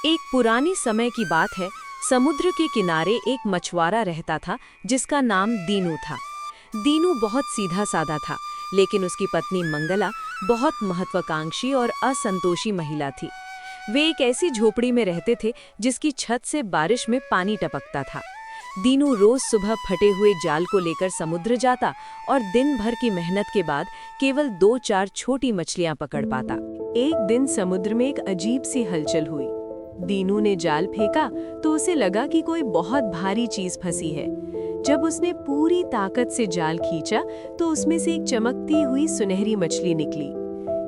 एक पुराने समय की बात है। समुद्र के किनारे एक मछुआरा रहता था जिसका नाम दीनू था। दीनू बहुत सीधा साधा था, लेकिन उसकी पत्नी मंगला बहुत महत्वाकांक्षी और असंतोषी महिला थी। वे एक ऐसी झोपड़ी में रहते थे जिसकी छत से बारिश में पानी टपकता था। दीनू रोज सुबह फटे हुए जाल को लेकर समुद्र जाता और दिन भर की मेहनत के बाद केवल 2-4 छोटी मछलियां पकड़ पाता। एक दिन समुद्र में एक अजीब सी हलचल हुई। दीनू ने जाल फेंका तो उसे लगा कि कोई बहुत भारी चीज फंसी है। जब उसने पूरी ताकत से जाल खींचा तो उसमें से एक चमकती हुई सुनहरी मछली निकली।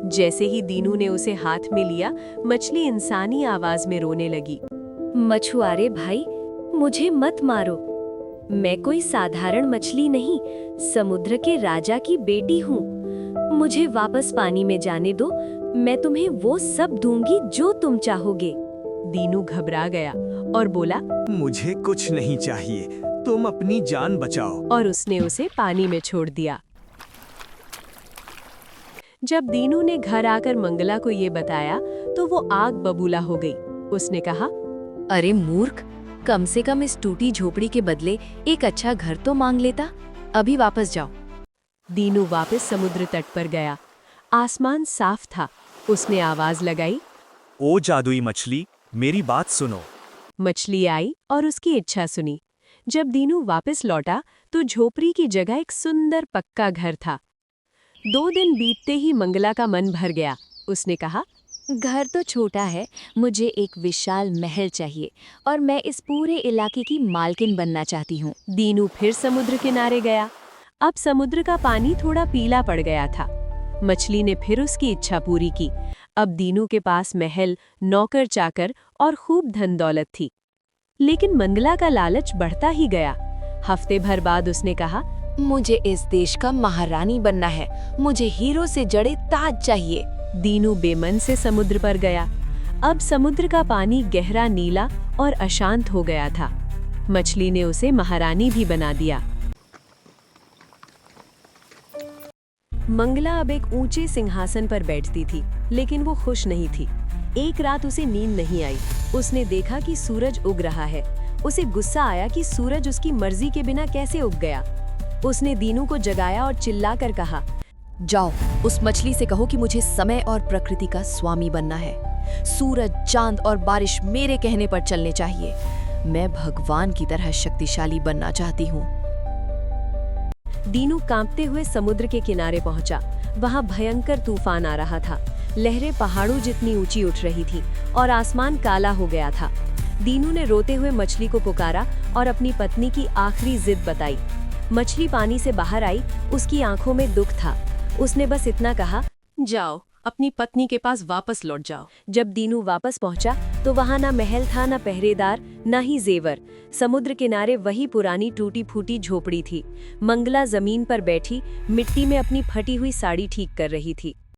जैसे ही दीनू ने उसे हाथ में लिया, मछली इंसानी आवाज में रोने लगी। मछुआरे भाई, मुझे मत मारो। मैं कोई साधारण मछली नहीं, समुद्र के राजा की बेटी हूँ। मुझे वापस पानी में जाने दो, मैं तुम्हें वो सब दूंगी जो तुम चाहोगे। दीनू घबरा गया और बोला, मुझे कुछ नहीं चाहिए, तुम अपनी जान बचाओ। और उसने उसे पानी में छोड़ दिया। जब दीनू ने घर आकर मंगला को ये बताया तो वो आग बबूला हो गई। उसने कहा, अरे मूर्ख, कम से कम इस टूटी झोपड़ी के बदले एक अच्छा घर तो मांग लेता। अभी वापस जाओ। दीनू वापस समुद्र तट पर गया। आसमान साफ था। उसने आवाज लगाई, ओ जादुई मछली, मेरी बात सुनो। मछली आई और उसकी इच्छा सुनी। जब दीनू वापस लौटा तो झोपड़ी की जगह एक सुंदर पक्का घर था। 2 दिन बीतते ही मंगला का मन भर गया। उसने कहा, घर तो छोटा है, मुझे एक विशाल महल चाहिए और मैं इस पूरे इलाके की मालकिन बनना चाहती हूँ। दीनू फिर समुद्र किनारे गया। अब समुद्र का पानी थोड़ा पीला पड़ गया था। मछली ने फिर उसकी इच्छा पूरी की। अब दीनू के पास महल, नौकर चाकर और खूब धन दौलत थी। लेकिन मंगला का लालच बढ़ता ही गया। हफ्ते भर बाद उसने कहा, मुझे इस देश का महारानी बनना है। मुझे हीरो से जड़े ताज चाहिए। दीनू बेमन से समुद्र पर गया। अब समुद्र का पानी गहरा नीला और अशांत हो गया था। मछली ने उसे महारानी भी बना दिया। मंगला अब एक ऊंचे सिंहासन पर बैठती थी, लेकिन वो खुश नहीं थी। एक रात उसे नींद नहीं आई। उसने देखा कि सूरज उग रहा है। उसे गुस्सा आया कि सूरज उसकी मर्जी के बिना कैसे उग गया। उसने दीनू को जगाया और चिल्लाकर कहा, जाओ, उस मछली से कहो कि मुझे समय और प्रकृति का स्वामी बनना है। सूरज, चांद और बारिश मेरे कहने पर चलने चाहिए। मैं भगवान की तरह शक्तिशाली बनना चाहती हूँ। दीनू कांपते हुए समुद्र के किनारे पहुंचा। वहां भयंकर तूफान आ रहा था। लहरें पहाड़ों जितनी ऊंची उठ रही थी और आसमान काला हो गया था। दीनू ने रोते हुए मछली को पुकारा और अपनी पत्नी की आखिरी जिद बताई। मछली पानी से बाहर आई। उसकी आंखों में दुख था। उसने बस इतना कहा, जाओ, अपनी पत्नी के पास वापस लौट जाओ। जब दीनू वापस पहुंचा तो वहां ना महल था, ना पहरेदार, ना ही जेवर। समुद्र किनारे वही पुरानी टूटी फूटी झोपड़ी थी। मंगला जमीन पर बैठी मिट्टी में अपनी फटी हुई साड़ी ठीक कर रही थी।